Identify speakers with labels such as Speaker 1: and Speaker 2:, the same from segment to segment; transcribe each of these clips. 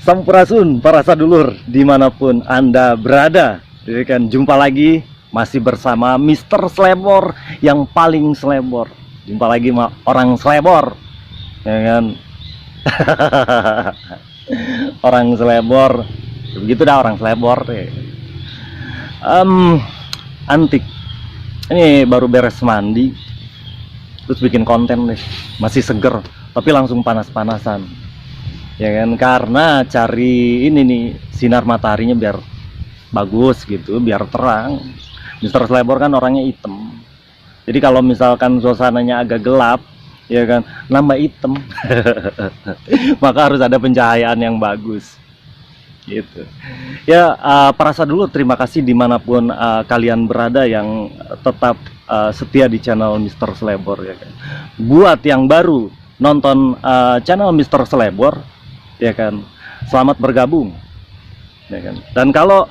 Speaker 1: Sampurasun para sadulur dimanapun Anda berada, ya kan, jumpa lagi masih bersama Mister Slebor yang paling slebor. Jumpa lagi sama orang slebor, ya kan. Orang slebor, begitu dah orang slebor. Antik. Ini baru beres mandi, terus bikin konten deh, masih seger, tapi langsung panas-panasan. Ya kan, karena cari ini nih sinar mataharinya biar bagus gitu, biar terang. Mister Slebor kan orangnya hitam, jadi kalau misalkan suasananya agak gelap, ya kan, nambah hitam. Maka harus ada pencahayaan yang bagus gitu ya. Para sadulur, terima kasih dimanapun kalian berada yang tetap setia di channel Mister Slebor, ya kan. Buat yang baru nonton channel Mister Slebor, ya kan, selamat bergabung, ya kan. Dan kalau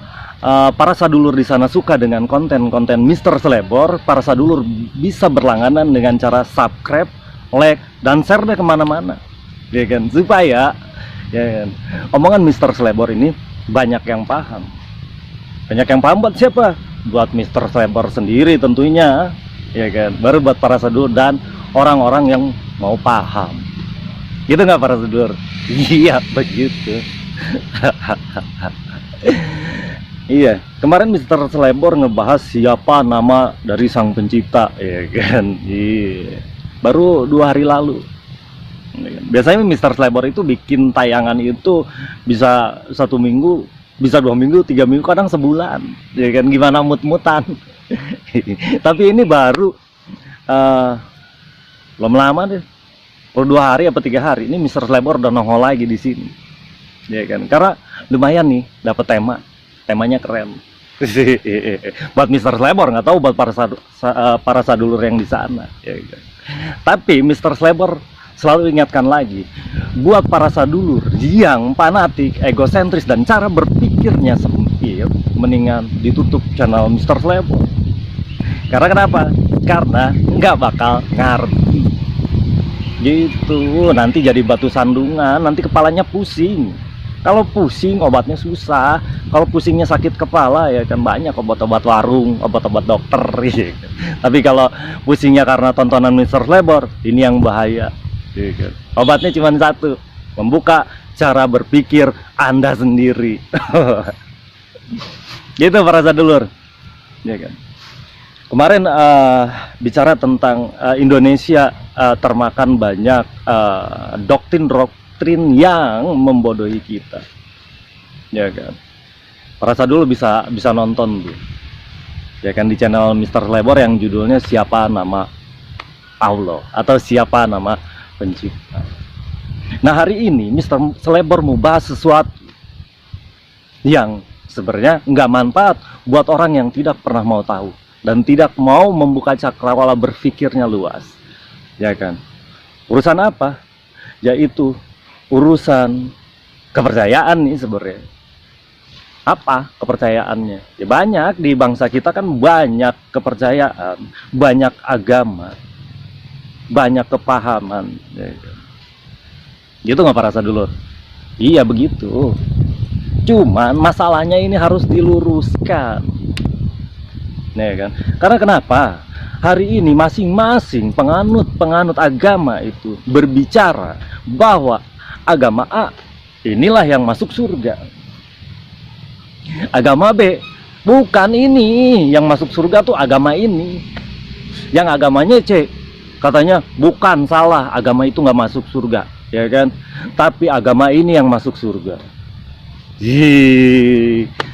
Speaker 1: para sadulur di sana suka dengan konten-konten Mister Slebor, para sadulur bisa berlangganan dengan cara subscribe, like, dan share deh kemana-mana, ya kan, supaya, ya kan, omongan Mister Slebor ini banyak yang paham. Banyak yang paham buat siapa? Buat Mister Slebor sendiri tentunya, ya kan. Baru buat para sadulur dan orang-orang yang mau paham. Gitu nggak para sadulur? Iya begitu. Iya, kemarin Mister Slebor ngebahas siapa nama dari sang pencipta, ya kan. Iya, baru 2 hari lalu. Biasanya Mister Slebor itu bikin tayangan itu bisa 1 minggu, bisa 2 minggu, 3 minggu, kadang sebulan, ya kan, gimana mut-mutan. Tapi ini baru belum lama deh, per 2 hari apa 3 hari ini Mister Slebor udah nongol lagi di sini, ya kan, karena lumayan nih dapat temanya keren. Buat Mister Slebor, nggak tahu buat para sadulur yang di sana, ya kan. Tapi Mister Slebor selalu ingatkan lagi buat para sadulur yang fanatik, egosentris, dan cara berpikirnya sempit, mendingan ditutup channel Mister Slebor. Karena kenapa? Karena nggak bakal ngerti gitu, nanti jadi batu sandungan, nanti kepalanya pusing. Kalau pusing obatnya susah, kalau pusingnya sakit kepala, ya kan, banyak obat-obat warung, obat-obat dokter gitu. Tapi kalau pusingnya karena tontonan Mister Slebor, ini yang bahaya gitu. Obatnya cuma satu, membuka cara berpikir Anda sendiri. Gitu para sadulur, ya kan. Kemarin bicara tentang Indonesia termakan banyak doktrin yang membodohi kita, ya kan. Para sadulur bisa nonton tuh, ya kan, di channel Mister Slebor yang judulnya Siapa Nama Allah atau Siapa Nama Pencipta. Nah, hari ini Mister Slebor mau bahas sesuatu yang sebenarnya nggak manfaat buat orang yang tidak pernah mau tahu dan tidak mau membuka cakrawala berpikirnya luas, ya kan. Urusan apa? Yaitu urusan kepercayaan nih sebenarnya. Apa kepercayaannya? Ya banyak, di bangsa kita kan banyak kepercayaan, banyak agama, banyak kepahaman, ya kan. Gitu nggak para sadulur? Iya begitu. Cuman masalahnya ini harus diluruskan, ya kan. Karena kenapa? Hari ini masing-masing penganut agama itu berbicara bahwa agama A inilah yang masuk surga, agama B bukan ini yang masuk surga tuh agama ini, yang agamanya C katanya bukan, salah, agama itu nggak masuk surga, ya kan, tapi agama ini yang masuk surga.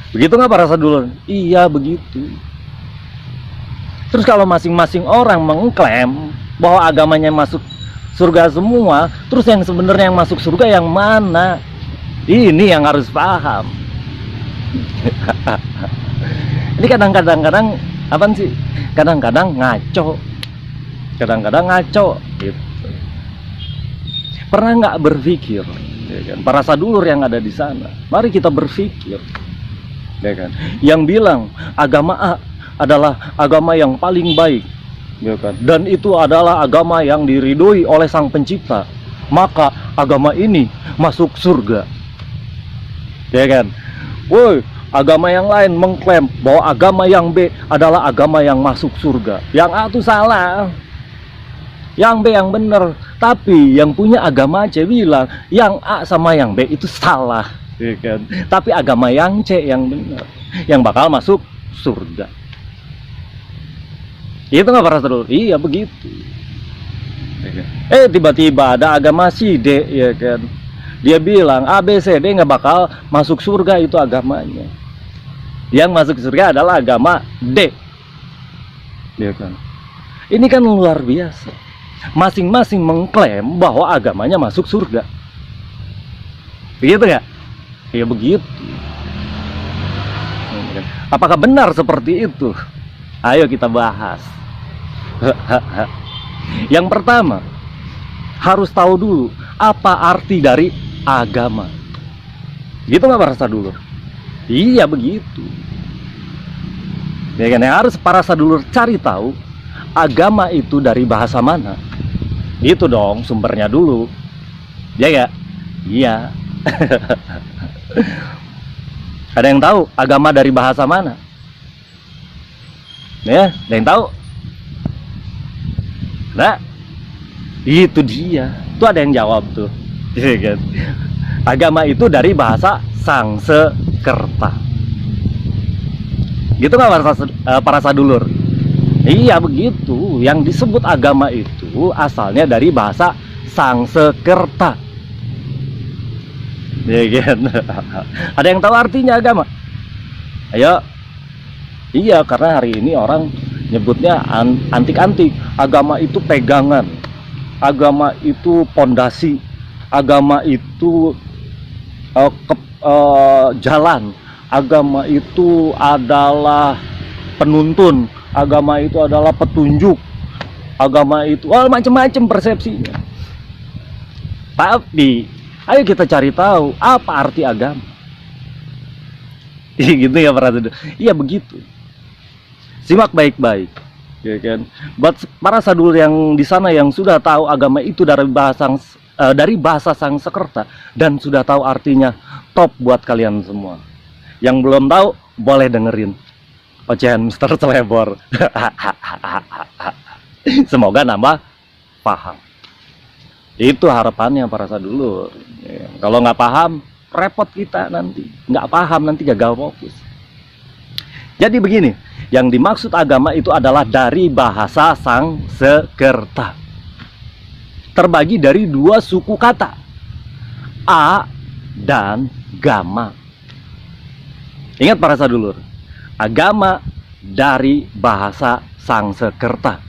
Speaker 1: Begitu nggak para sadulur? Iya begitu. Terus kalau masing-masing orang mengklaim bahwa agamanya masuk surga semua, terus yang sebenarnya yang masuk surga yang mana? Ini yang harus paham. Ini kadang-kadang apa sih? Kadang-kadang ngaco, gitu. Pernah nggak berpikir, ya kan, para sadulur yang ada di sana? Mari kita berpikir, ya kan. Yang bilang agama A adalah agama yang paling baik, ya kan, dan itu adalah agama yang diridhoi oleh sang pencipta, maka agama ini masuk surga. ya kan? Woi, agama yang lain mengklaim bahwa agama yang B adalah agama yang masuk surga. Yang A itu salah, yang B yang benar. Tapi yang punya agama C bilang yang A sama yang B itu salah, ya kan? Tapi agama yang C yang benar, yang bakal masuk surga. Itu nggak para saudara? Iya begitu. Tiba-tiba ada agama si D, ya kan? Dia bilang A B C D nggak bakal masuk surga, itu agamanya. Yang masuk surga adalah agama D, ya kan? Ini kan luar biasa. Masing-masing mengklaim bahwa agamanya masuk surga. Begitu ya? Ya begitu. Apakah benar seperti itu? Ayo kita bahas. Yang pertama, harus tahu dulu apa arti dari agama. Gitu nggak para sadulur? Iya begitu. Ya kan, yang harus para sadulur cari tahu agama itu dari bahasa mana. Itu dong sumbernya dulu. Ya ya? Iya. Ada yang tahu agama dari bahasa mana? Ya, ada yang tahu? Nah, itu dia. Tuh ada yang jawab tuh. Agama itu dari bahasa Sangsekerta. Gitu nggak para sadulur? Iya begitu. Yang disebut agama itu asalnya dari bahasa Sangsekerta. Ya kan? Ada yang tahu artinya agama? Ayo. Iya, karena hari ini orang nyebutnya antik-antik. Agama itu pegangan, agama itu pondasi, agama itu jalan, agama itu adalah penuntun, agama itu adalah petunjuk, agama itu macam-macam persepsinya. Tapi ayo kita cari tahu apa arti agama. Gitu ya para sadulur. Iya begitu. Simak baik-baik, ya kan? Buat para sadulur yang di sana yang sudah tahu agama itu dari bahasa Sangsekerta dan sudah tahu artinya, top buat kalian semua. Yang belum tahu boleh dengerin ocehan Mr. Celebor. Semoga nambah paham. Itu harapannya para sadulur. Ya, kalau nggak paham, repot kita nanti. Nggak paham nanti gagal fokus. Jadi begini, yang dimaksud agama itu adalah dari bahasa Sangsekerta. Terbagi dari dua suku kata, A dan Gama. Ingat para sadulur, agama dari bahasa Sangsekerta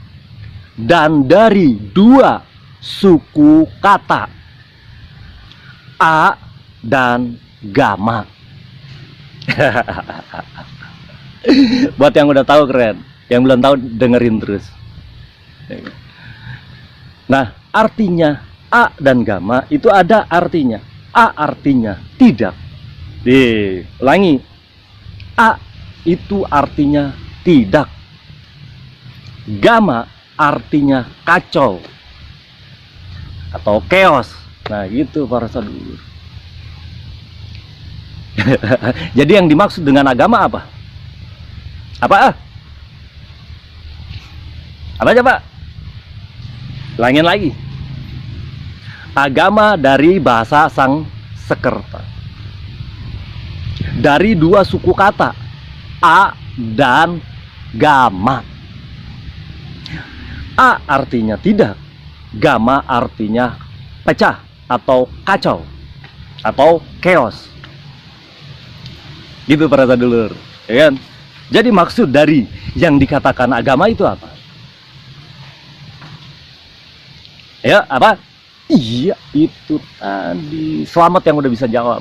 Speaker 1: dan dari dua suku kata, A dan Gama. Buat yang udah tahu keren, yang belum tahu dengerin terus. Nah, artinya A dan Gama itu ada artinya. A artinya tidak. Ulangi. A itu artinya tidak. Gama artinya kacau atau chaos. Nah, gitu para sadulur. Jadi yang dimaksud dengan agama apa? Apa? Apa coba? Ulangin lagi. Agama dari bahasa Sangsekerta. Dari dua suku kata, A dan Gama. A artinya tidak, Gama artinya pecah atau kacau atau chaos. Gitu para sadulur, ya kan? Jadi maksud dari yang dikatakan agama itu apa? Ya, apa? Iya, itu tadi. Selamat yang udah bisa jawab.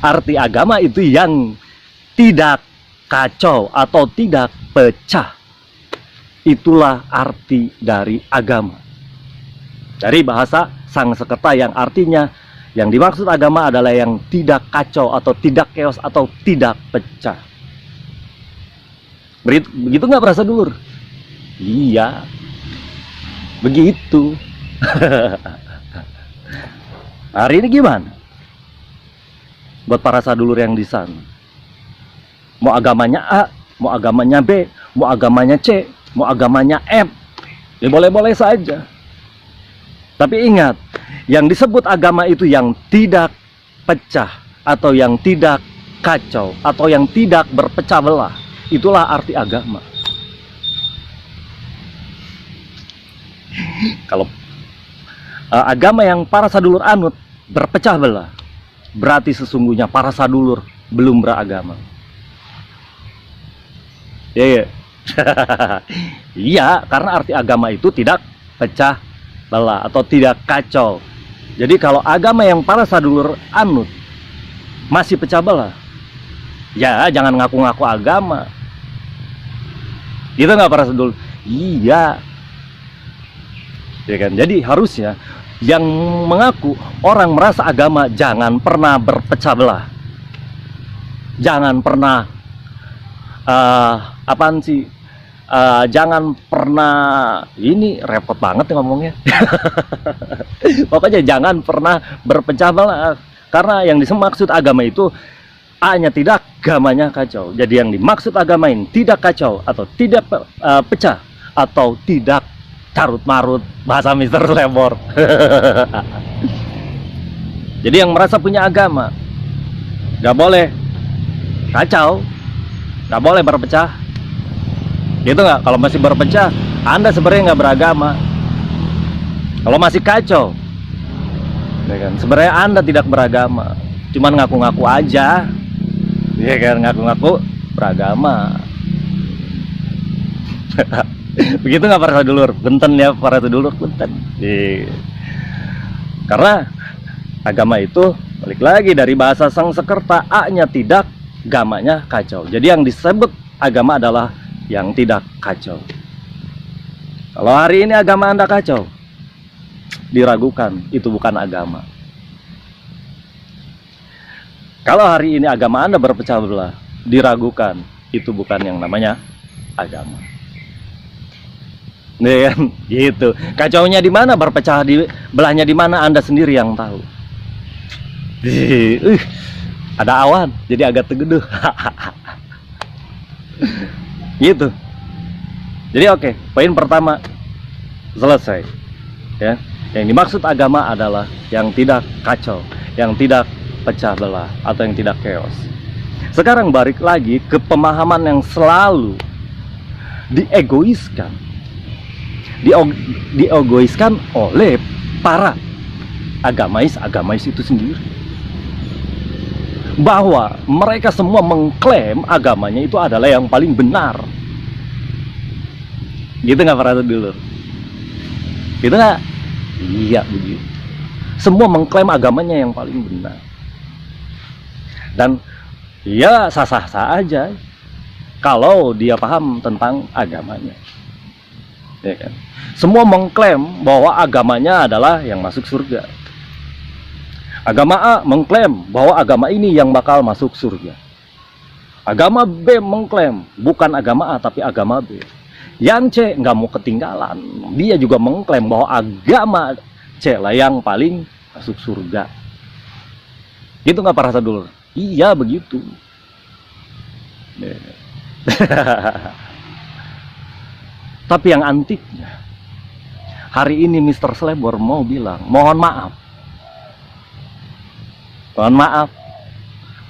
Speaker 1: Arti agama itu yang tidak kacau atau tidak pecah. Itulah arti dari agama. Dari bahasa Sangsekerta yang artinya yang dimaksud agama adalah yang tidak kacau atau tidak chaos atau tidak pecah. Begitu nggak para sadulur? Iya, begitu. Hari ini gimana? buat para sadulur yang di sana. Mau agamanya A, mau agamanya B, mau agamanya C, mau agamanya F, ya boleh-boleh saja. Tapi ingat, yang disebut agama itu yang tidak pecah, atau yang tidak kacau, atau yang tidak berpecah belah. Itulah arti agama. Kalau agama yang para sadulur anut berpecah belah, berarti sesungguhnya para sadulur belum beragama. Ya, iya, karena arti agama itu tidak pecah belah atau tidak kacau. Jadi kalau agama yang para sadulur anut masih pecah belah, ya jangan ngaku-ngaku agama. Gitu nggak para sadulur? Iya. Ya kan? Jadi harusnya yang mengaku orang merasa agama jangan pernah berpecah belah. Jangan pernah apaan sih? Jangan pernah, ini repot banget ngomongnya. Pokoknya jangan pernah berpecah belah, karena yang dimaksud agama itu A-nya tidak, gamanya kacau. Jadi yang dimaksud agama ini tidak kacau atau tidak pecah atau tidak carut marut, bahasa Mister Slebor. Jadi yang merasa punya agama nggak boleh kacau, nggak boleh berpecah. Gitu nggak? Kalau masih berpecah, Anda sebenarnya nggak beragama. Kalau masih kacau, ya kan? Sebenarnya Anda tidak beragama, cuman ngaku-ngaku aja, ya kan? Ngaku-ngaku beragama. Begitu nggak para sedulur? Benten ya para sedulur, benten. Karena agama itu balik lagi dari bahasa Sangsekerta, A-nya tidak, gamanya kacau. Jadi yang disebut agama adalah yang tidak kacau. Kalau hari ini agama Anda kacau, diragukan, itu bukan agama. Kalau hari ini agama Anda berpecah belah, diragukan, itu bukan yang namanya agama. Nih kan, gitu. Kacaunya di mana, berpecah di belahnya di mana, Anda sendiri yang tahu. Ada awan, jadi agak teduh. Gitu. Jadi oke, poin pertama selesai. Ya, yang dimaksud agama adalah yang tidak kacau, yang tidak pecah belah atau yang tidak chaos. Sekarang balik lagi ke pemahaman yang selalu diegoiskan, diegoiskan oleh para agamais itu sendiri, bahwa mereka semua mengklaim agamanya itu adalah yang paling benar. Gitu nggak para dulu? Gitu nggak? Iya begitu. Semua mengklaim agamanya yang paling benar. Dan ya sah-sah aja kalau dia paham tentang agamanya. Ya kan? Semua mengklaim bahwa agamanya adalah yang masuk surga. Agama A mengklaim bahwa agama ini yang bakal masuk surga. Agama B mengklaim bukan agama A tapi agama B. Yang C nggak mau ketinggalan, dia juga mengklaim bahwa agama C lah yang paling masuk surga. Gitu nggak para sadulur? Iya begitu. Tapi yang antiknya, hari ini Mister Slebor mau bilang, mohon maaf,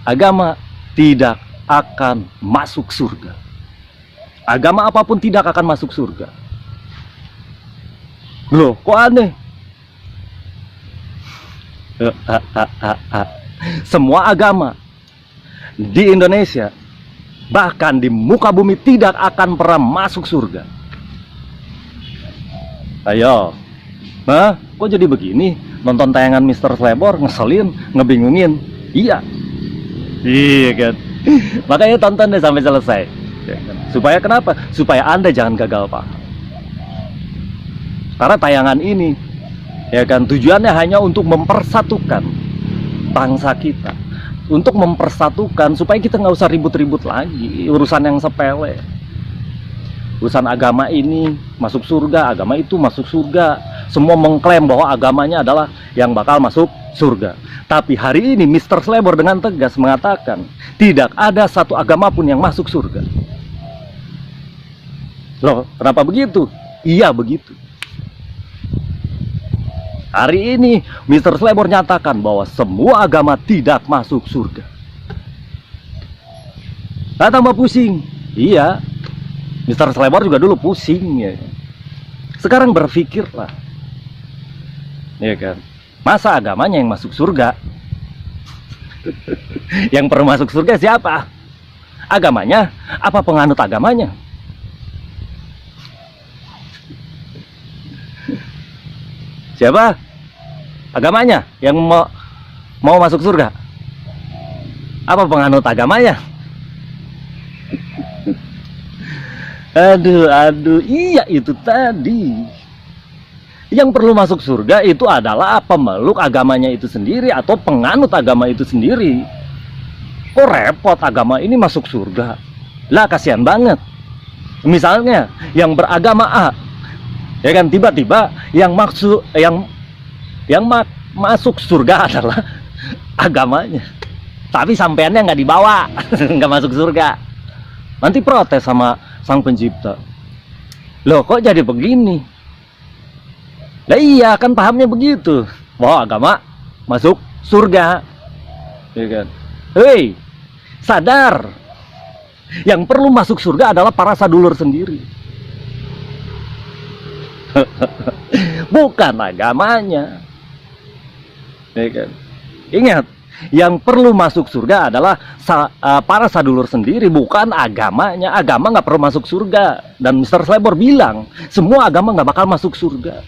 Speaker 1: agama tidak akan masuk surga. Agama apapun tidak akan masuk surga. Loh, kok aneh? Semua agama di Indonesia, bahkan di muka bumi, tidak akan pernah masuk surga. Ayo, kok jadi begini? Nonton tayangan Mister Slebor, ngeselin, ngebingungin. Iya kan? Makanya tonton deh sampai selesai. Supaya kenapa? Supaya Anda jangan gagal paham. Karena tayangan ini, ya kan, tujuannya hanya untuk mempersatukan bangsa kita, untuk mempersatukan supaya kita nggak usah ribut-ribut lagi urusan yang sepele. Urusan agama ini masuk surga, agama itu masuk surga. Semua mengklaim bahwa agamanya adalah yang bakal masuk surga. Tapi hari ini Mr. Slebor dengan tegas mengatakan tidak ada satu agama pun yang masuk surga. Loh, kenapa begitu? Iya begitu. Hari ini Mr. Slebor nyatakan bahwa semua agama tidak masuk surga. Nah, tambah pusing. Iya, Mr. Slebor juga dulu pusing ya. Sekarang berpikirlah, ya kan? Masa agamanya yang masuk surga? Yang perlu masuk surga siapa? Agamanya? Apa penganut agamanya? Siapa? Agamanya yang mau masuk surga? Apa penganut agamanya? Aduh, iya itu tadi. Yang perlu masuk surga itu adalah pemeluk agamanya itu sendiri atau penganut agama itu sendiri. Kok repot agama ini masuk surga? Lah kasihan banget. Misalnya yang beragama A, ya kan, tiba-tiba yang masuk surga adalah agamanya, tapi sampeannya nggak dibawa, nggak masuk surga. Nanti protes sama sang pencipta. Loh kok jadi begini? Lah iya kan pahamnya begitu, bahwa agama masuk surga, ya kan? Hei, sadar, yang perlu masuk surga adalah para sadulur sendiri. Bukan agamanya, ya kan? Ingat, yang perlu masuk surga adalah para sadulur sendiri, bukan agamanya. Agama nggak perlu masuk surga. Dan Mr. Slebor bilang semua agama nggak bakal masuk surga.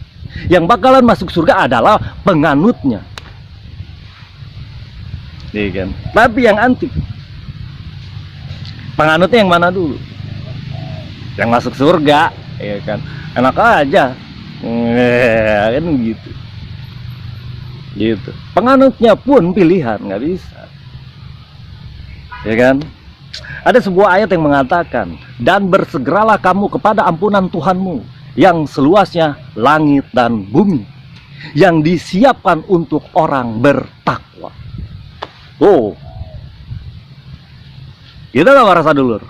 Speaker 1: Yang bakalan masuk surga adalah penganutnya, ya kan? Tapi yang antik, penganutnya yang mana dulu? Yang masuk surga, ya kan? Enak aja, kan gitu. Gitu. Penganutnya pun pilihan, nggak bisa, ya kan? Ada sebuah ayat yang mengatakan, dan bersegeralah kamu kepada ampunan Tuhanmu yang seluasnya langit dan bumi, yang disiapkan untuk orang bertakwa. Oh, gitu gak para sadulur?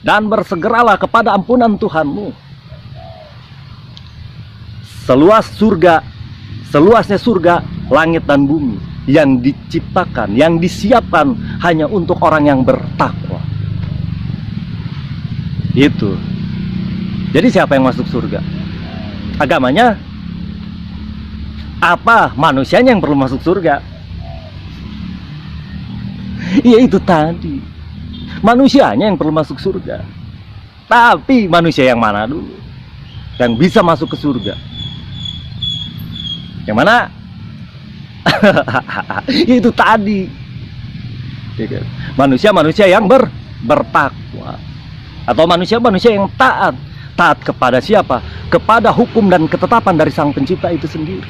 Speaker 1: Dan bersegeralah kepada ampunan Tuhanmu, seluasnya surga, langit dan bumi, yang diciptakan, yang disiapkan hanya untuk orang yang bertakwa. Itu. Jadi siapa yang masuk surga? Agamanya? Apa manusianya yang perlu masuk surga? Ya itu tadi, manusianya yang perlu masuk surga. Tapi manusia yang mana dulu yang bisa masuk ke surga? Yang mana? Itu tadi, manusia-manusia yang bertakwa, atau manusia-manusia yang taat kepada siapa? Kepada hukum dan ketetapan dari sang pencipta itu sendiri.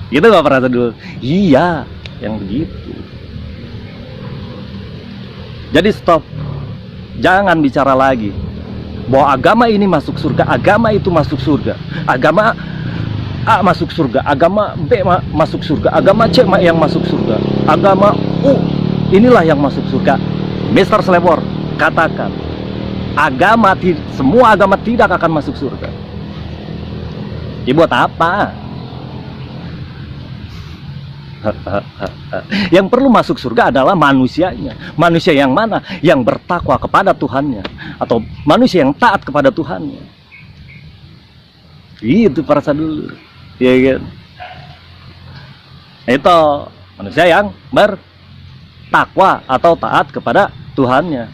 Speaker 1: Gitu gak pernah dulu? Iya, yang begitu. Jadi stop, jangan bicara lagi bahwa agama ini masuk surga, agama itu masuk surga, agama A masuk surga, agama B masuk surga, agama C yang masuk surga, agama U inilah yang masuk surga. Mr. Slebor katakan, semua agama tidak akan masuk surga. Ya buat apa? Yang perlu masuk surga adalah manusianya. Manusia yang mana? Yang bertakwa kepada Tuhannya, atau manusia yang taat kepada Tuhannya. Itu para sadulur, ya kan? Itu manusia yang bertakwa atau taat kepada Tuhannya.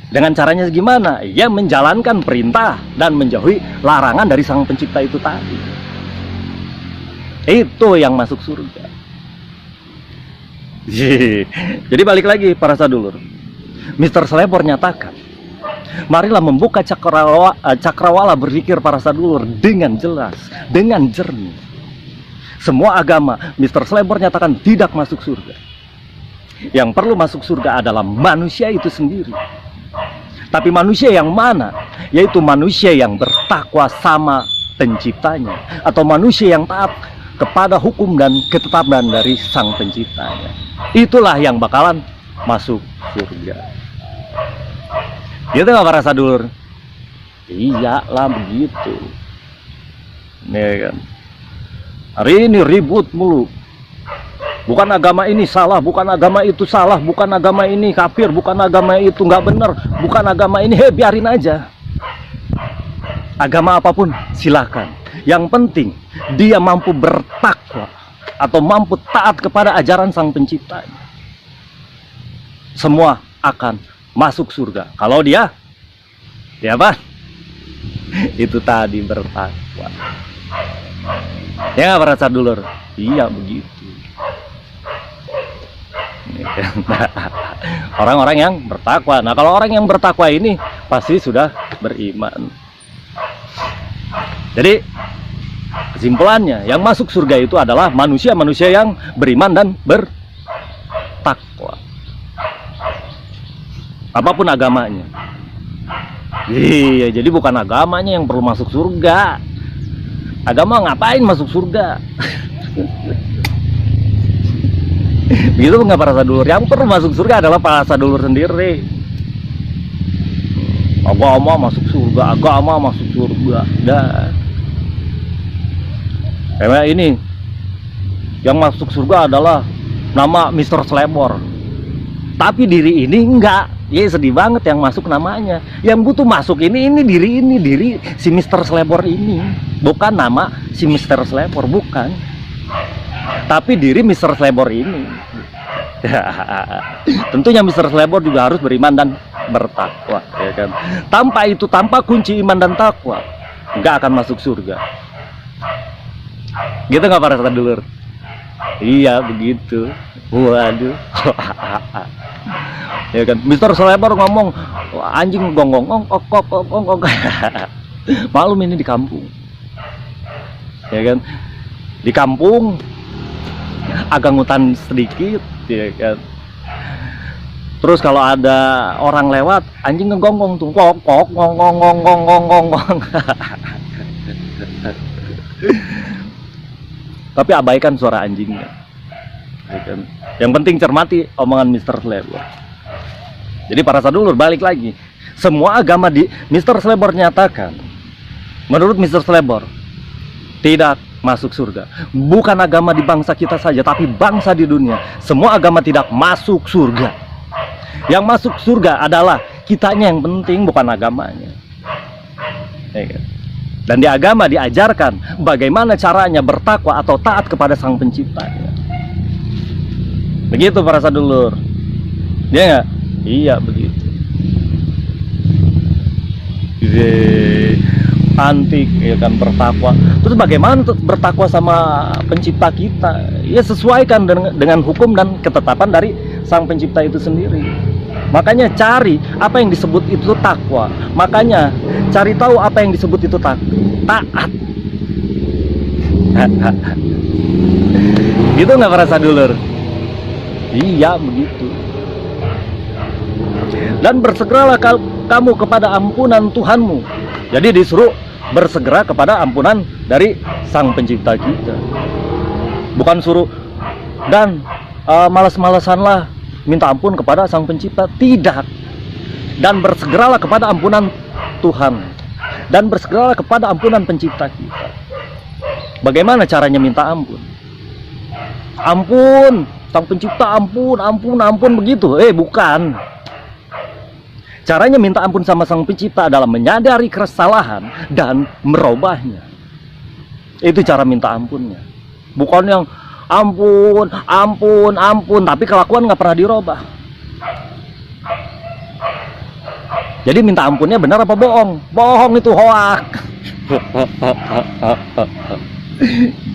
Speaker 1: Dengan caranya gimana? Ya menjalankan perintah dan menjauhi larangan dari sang pencipta itu tadi. Itu yang masuk surga. Jadi balik lagi para sadulur, Mr. Slebor nyatakan, marilah membuka cakrawala berpikir para sadulur dengan jelas, dengan jernih. Semua agama Mr. Slebor nyatakan tidak masuk surga. Yang perlu masuk surga adalah manusia itu sendiri. Tapi manusia yang mana? Yaitu manusia yang bertakwa sama penciptanya, atau manusia yang taat kepada hukum dan ketetapan dari sang penciptanya. Itulah yang bakalan masuk surga. Gitu nggak para sadulur? Iya lah begitu. Nih kan. Hari ini ribut mulu. Bukan agama ini salah, bukan agama itu salah, bukan agama ini kafir, bukan agama itu nggak benar, bukan agama ini, biarin aja. Agama apapun silakan. Yang penting dia mampu bertakwa atau mampu taat kepada ajaran sang penciptanya. Semua akan masuk surga. Kalau dia apa? Itu tadi bertakwa. Ya nggak para sadulur? Iya begitu. Orang-orang yang bertakwa. Nah kalau orang yang bertakwa ini pasti sudah beriman. Jadi kesimpulannya, yang masuk surga itu adalah manusia-manusia yang beriman dan bertakwa, apapun agamanya. Iya, jadi bukan agamanya yang perlu masuk surga. Agama ngapain masuk surga? Begitu nggak para sadulur? Yang perlu masuk surga adalah para sadulur sendiri. Agama masuk surga, agama masuk surga. Dan kayak ini, yang masuk surga adalah nama Mr. Slebor. Tapi diri ini enggak. Ya sedih banget yang masuk namanya. Yang butuh masuk ini diri si Mr. Slebor ini. Bukan nama si Mr. Slebor, bukan. Tapi diri Mr. Slebor ini. Tentunya Mr. Slebor juga harus beriman dan bertakwa, ya kan? Tanpa kunci iman dan takwa, nggak akan masuk surga. Gitu nggak para sadulur? Iya begitu. Waduh. Ya kan, Mr. Slebor ngomong anjing gonggong kok. Malum ini di kampung. Ya kan? Di kampung agak ngutan sedikit, ya kan. Terus kalau ada orang lewat, anjing ngegonggong tuh, kok ngong. Tapi abaikan suara anjingnya. Ya kan? Yang penting cermati omongan Mr. Slebor. Jadi para sadulur, balik lagi. Semua agama di Mr. Slebor nyatakan, menurut Mr. Slebor, tidak masuk surga. Bukan agama di bangsa kita saja, tapi bangsa di dunia. Semua agama tidak masuk surga. Yang masuk surga adalah kitanya yang penting, bukan agamanya. Ya kan? Dan di agama diajarkan bagaimana caranya bertakwa atau taat kepada sang penciptanya. Begitu para sadulur. Dia nggak? Iya begitu. Antik, ya kan, bertakwa. Terus bagaimana bertakwa sama pencipta kita? Ya sesuaikan dengan hukum dan ketetapan dari sang pencipta itu sendiri. Makanya cari apa yang disebut itu takwa. Makanya cari tahu apa yang disebut itu taat. Gitu nggak para sadulur? Iya begitu. Dan bersegeralah kamu kepada ampunan Tuhanmu. Jadi disuruh bersegera kepada ampunan dari sang pencipta kita. Bukan suruh dan malas-malasanlah minta ampun kepada sang pencipta. Tidak. Dan bersegeralah kepada ampunan Tuhan. Dan bersegeralah kepada ampunan pencipta kita. Bagaimana caranya minta ampun? Ampun, sang pencipta, ampun begitu. Bukan. Caranya minta ampun sama sang pencipta adalah menyadari kesalahan dan merubahnya. Itu cara minta ampunnya. Bukan yang ampun, tapi kelakuan nggak pernah dirubah. Jadi minta ampunnya benar apa bohong? Bohong itu hoak.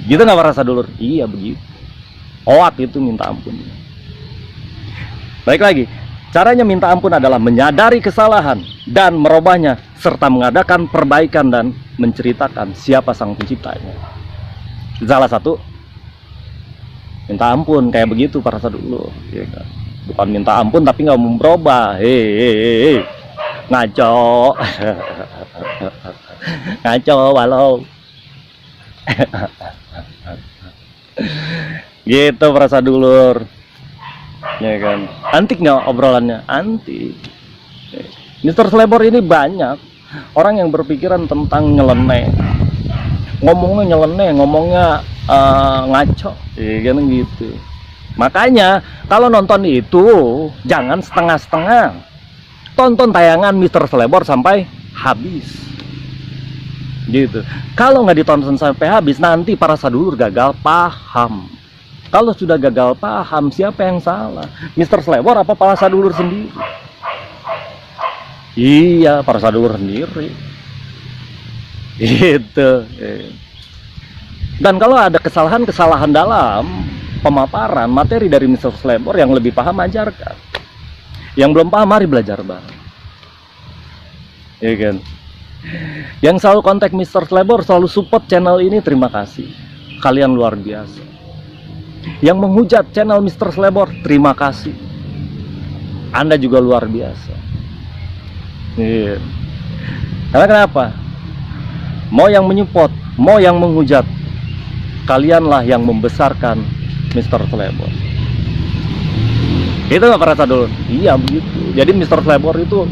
Speaker 1: Gitu nggak para sadulur? Iya begitu. Hoak itu minta ampunnya. Baik lagi. Caranya minta ampun adalah menyadari kesalahan dan merubahnya, serta mengadakan perbaikan dan menceritakan siapa sang penciptanya. Salah satu minta ampun kayak begitu para sadulur, ya kan? Bukan minta ampun tapi nggak mau berubah. Ngaco. Ngaco walau Gitu para sadulur, ya kan. Antik nggak obrolannya? Antik. Mister Slebor ini banyak orang yang berpikiran tentang nyeleneh, ngomongnya nyeleneh, ngomongnya ngaco, ya kan gitu. Makanya kalau nonton itu jangan setengah-setengah, tonton tayangan Mister Slebor sampai habis, gitu. Kalau nggak ditonton sampai habis, nanti para sadulur gagal paham. Kalau sudah gagal paham, siapa yang salah? Mister Slebor apa para sadulur sendiri? Iya, para sadulur sendiri. Gitu. Dan kalau ada kesalahan-kesalahan dalam pemaparan materi dari Mister Slebor, yang lebih paham ajarkan. Yang belum paham, mari belajar bareng. Iya kan? Yang selalu kontak Mister Slebor, selalu support channel ini, terima kasih. Kalian luar biasa. Yang menghujat channel Mister Slebor, terima kasih. Anda juga luar biasa. Iya. Karena kenapa? Mau yang menyupport, mau yang menghujat, kalianlah yang membesarkan Mister Slebor. Itu nggak perasa dulu? Iya begitu. Jadi Mister Slebor itu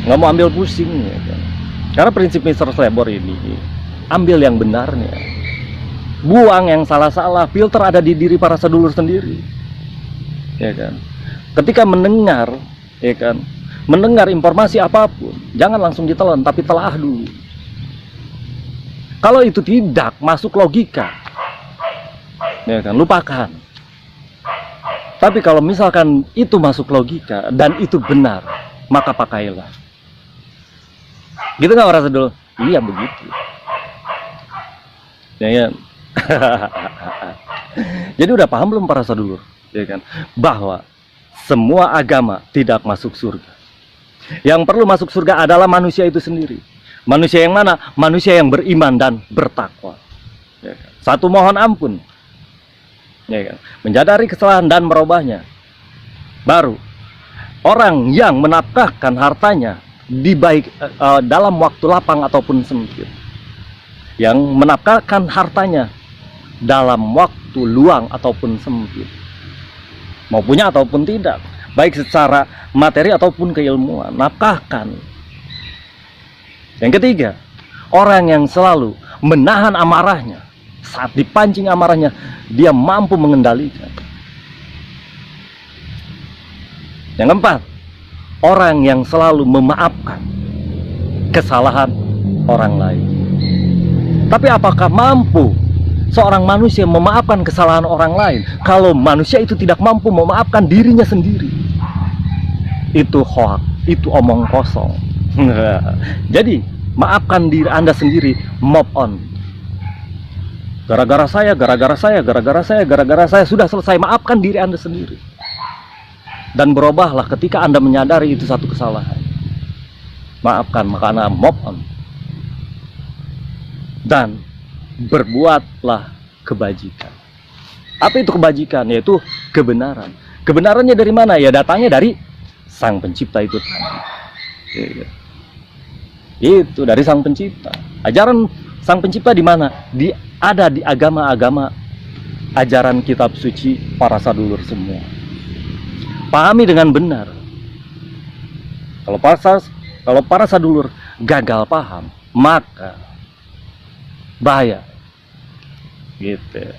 Speaker 1: nggak mau ambil pusing, ya kan? Karena prinsip Mister Slebor ini, ambil yang benarnya, buang yang salah-salah. Filter ada di diri para sedulur sendiri, ya kan. Ketika mendengar, ya kan, mendengar informasi apapun, jangan langsung ditelan, tapi telaah dulu. Kalau itu tidak masuk logika, ya kan, lupakan. Tapi kalau misalkan itu masuk logika dan itu benar, maka pakailah. Gitu nggak para sedulur? Iya begitu. Ya kan? Jadi udah paham belum para sedulur, ya kan, bahwa semua agama tidak masuk surga. Yang perlu masuk surga adalah manusia itu sendiri. Manusia yang mana? Manusia yang beriman dan bertakwa, ya kan? Satu, mohon ampun, ya kan? Menyadari kesalahan dan merubahnya. Baru orang yang menafkahkan hartanya di baik dalam waktu lapang ataupun sempit, yang menafkahkan hartanya dalam waktu luang ataupun sempit, mau punya ataupun tidak, baik secara materi ataupun keilmuan, nafkahkan. Yang ketiga, orang yang selalu menahan amarahnya. Saat dipancing amarahnya, dia mampu mengendalikan. Yang keempat, orang yang selalu memaafkan kesalahan orang lain. Tapi apakah mampu seorang manusia memaafkan kesalahan orang lain kalau manusia itu tidak mampu memaafkan dirinya sendiri? Itu hoax, itu omong kosong. Jadi maafkan diri Anda sendiri, move on. Gara-gara saya, gara-gara saya, gara-gara saya, gara-gara saya, sudah selesai. Maafkan diri Anda sendiri. Dan berubahlah ketika Anda menyadari itu satu kesalahan. Maafkan, maka Anda move on. Dan berbuatlah kebajikan. Apa itu kebajikan? Yaitu kebenaran. Kebenarannya dari mana? Ya datangnya dari Sang Pencipta itu tadi. Itu dari Sang Pencipta. Ajaran Sang Pencipta di mana? Ada di agama-agama, ajaran kitab suci para sadulur semua. Pahami dengan benar. Kalau para sadulur gagal paham, maka bahaya. Gitu.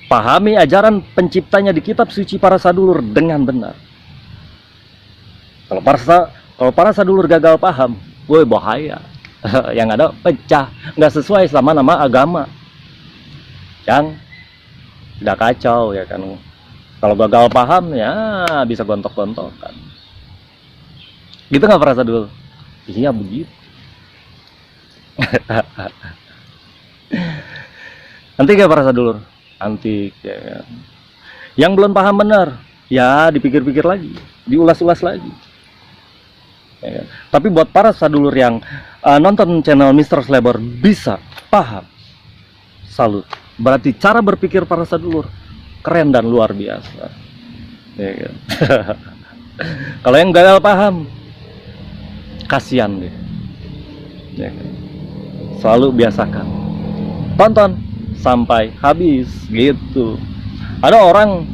Speaker 1: Pahami ajaran penciptanya di kitab suci para sadulur dengan benar. Kalau para sadulur gagal paham, woi bahaya. Yang ada pecah, nggak sesuai sama nama agama. Yang tidak kacau, ya kan. Kalau gagal paham, ya bisa gontok-gontokan. Gitu nggak para sadulur? Iya begitu. Antik ya para sadulur? Antik, ya kan? Yang belum paham benar, ya dipikir-pikir lagi, diulas-ulas lagi, ya kan? Tapi buat para sadulur yang nonton channel Mister Slebor bisa paham, salut. Berarti cara berpikir para sadulur keren dan luar biasa, ya kan? Kalau yang gagal paham, kasihan deh, ya kan? Selalu biasakan tonton sampai habis gitu. Ada orang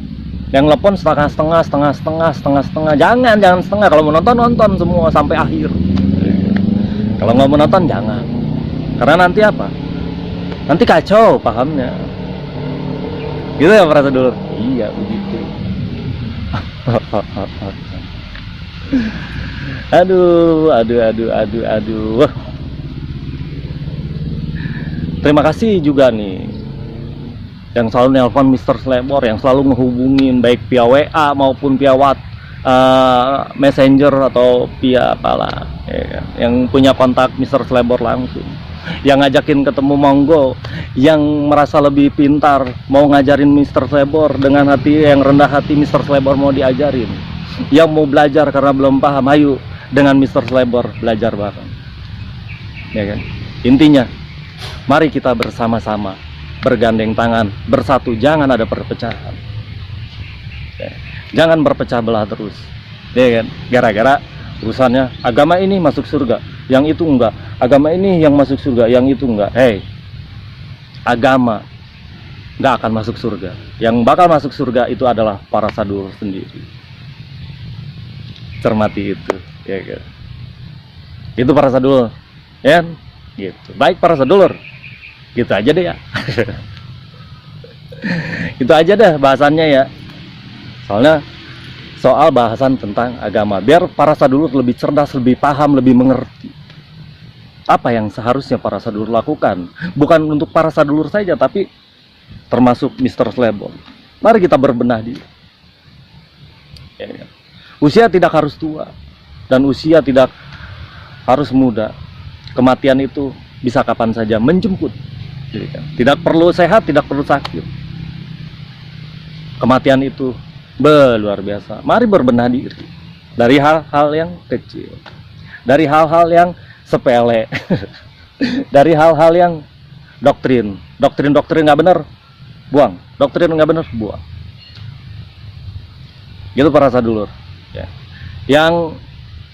Speaker 1: yang telepon setengah-setengah, jangan setengah. Kalau mau nonton, nonton semua sampai akhir. Kalau nggak mau nonton, jangan. Karena nanti apa? Nanti kacau pahamnya. Gitu ya para sedulur? Iya begitu. Aduh. Terima kasih juga nih yang selalu nelpon Mr. Slebor, yang selalu ngehubungin baik via WA maupun via Messenger atau via apalah, ya kan? Yang punya kontak Mr. Slebor langsung, yang ngajakin ketemu monggo, yang merasa lebih pintar mau ngajarin Mr. Slebor dengan hati yang rendah hati, Mr. Slebor mau diajarin, yang mau belajar karena belum paham, ayo dengan Mr. Slebor belajar bareng, ya kan? Intinya mari kita bersama-sama bergandeng tangan, bersatu, jangan ada perpecahan. Jangan berpecah belah terus, ya kan? Gara-gara urusannya agama ini masuk surga, yang itu enggak. Agama ini yang masuk surga, yang itu enggak. Hei, agama enggak akan masuk surga. Yang bakal masuk surga itu adalah para sadulur sendiri. Cermati itu, ya kan? Itu para sadulur, ya kan? Gitu. Baik para sadulur, gitu aja deh ya. Itu aja deh bahasannya ya. Soalnya soal bahasan tentang agama, biar para sadulur lebih cerdas, lebih paham, lebih mengerti apa yang seharusnya para sadulur lakukan. Bukan untuk para sadulur saja, tapi termasuk Mr. Slebor. Mari kita berbenah diri. Ya, usia tidak harus tua dan usia tidak harus muda. Kematian itu bisa kapan saja menjemput. Tidak perlu sehat, tidak perlu sakit. Kematian itu luar biasa. Mari berbenah diri dari hal-hal yang kecil, dari hal-hal yang sepele, dari hal-hal yang doktrin nggak benar, buang. Doktrin nggak benar, buang. Gitu para sadulur. Ya. Yang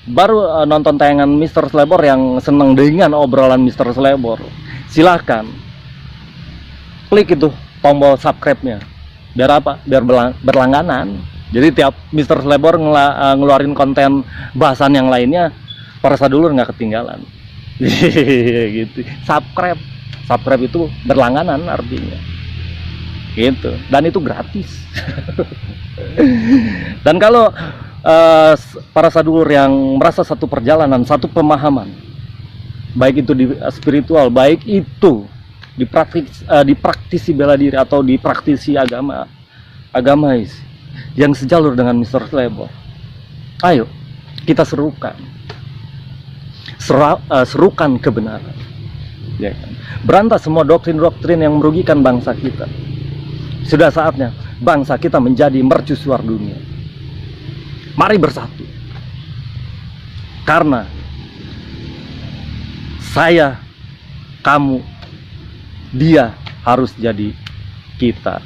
Speaker 1: baru nonton tayangan Mr. Slebor, yang senang dengan obrolan Mr. Slebor, silahkan klik itu tombol subscribe-nya. Biar apa? Biar berlangganan. Jadi tiap Mr. Slebor ngeluarin konten bahasan yang lainnya, para sadulur nggak ketinggalan. Gitu. Subscribe itu berlangganan artinya. Gitu. Dan itu gratis. Dan kalau para sadulur yang merasa satu perjalanan, satu pemahaman, baik itu di spiritual, baik itu dipraktisi bela diri atau dipraktisi agamais yang sejalur dengan Mr. Slebor, ayo kita serukan kebenaran, ya kan? Berantas semua doktrin yang merugikan bangsa kita. Sudah saatnya bangsa kita menjadi mercusuar dunia. Mari bersatu, karena saya, kamu, dia harus jadi kita.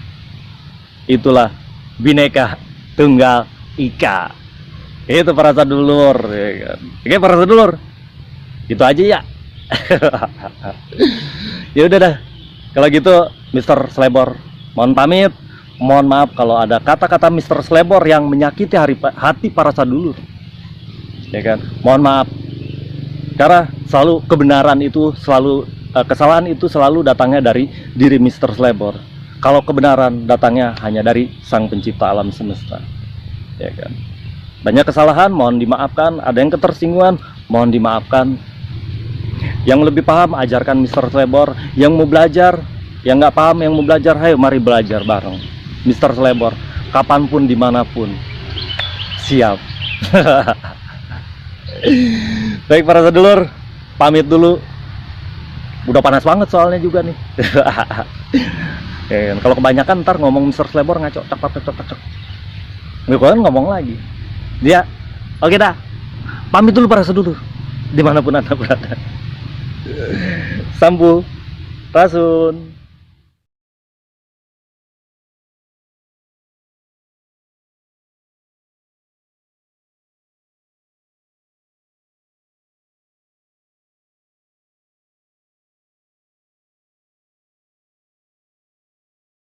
Speaker 1: Itulah Bhinneka Tunggal Ika. Itu para sadulur, ya kan? Oke para sadulur, itu aja ya. Ya udah dah, kalau gitu Mr. Slebor mohon pamit. Mohon maaf kalau ada kata-kata Mr. Slebor yang menyakiti hati para sadulur, ya kan? Mohon maaf, karena selalu kebenaran itu selalu kesalahan itu selalu datangnya dari diri Mr. Slebor. Kalau kebenaran datangnya hanya dari Sang Pencipta alam semesta, ya kan? Banyak kesalahan, mohon dimaafkan. Ada yang ketersinggungan, mohon dimaafkan. Yang lebih paham, ajarkan Mr. Slebor. Yang mau belajar, yang nggak paham, yang mau belajar, ayo mari belajar bareng Mr. Slebor. Kapanpun, dimanapun, siap. Baik para sadulur, pamit dulu. Udah panas banget soalnya juga nih. Kalau kebanyakan ntar ngomong Mr. Slebor ngaco, cek. Nggak ngomong lagi. Dia, oke dah. Pamit dulu para sadulur, dimanapun anda berada. Sambu, Rasun.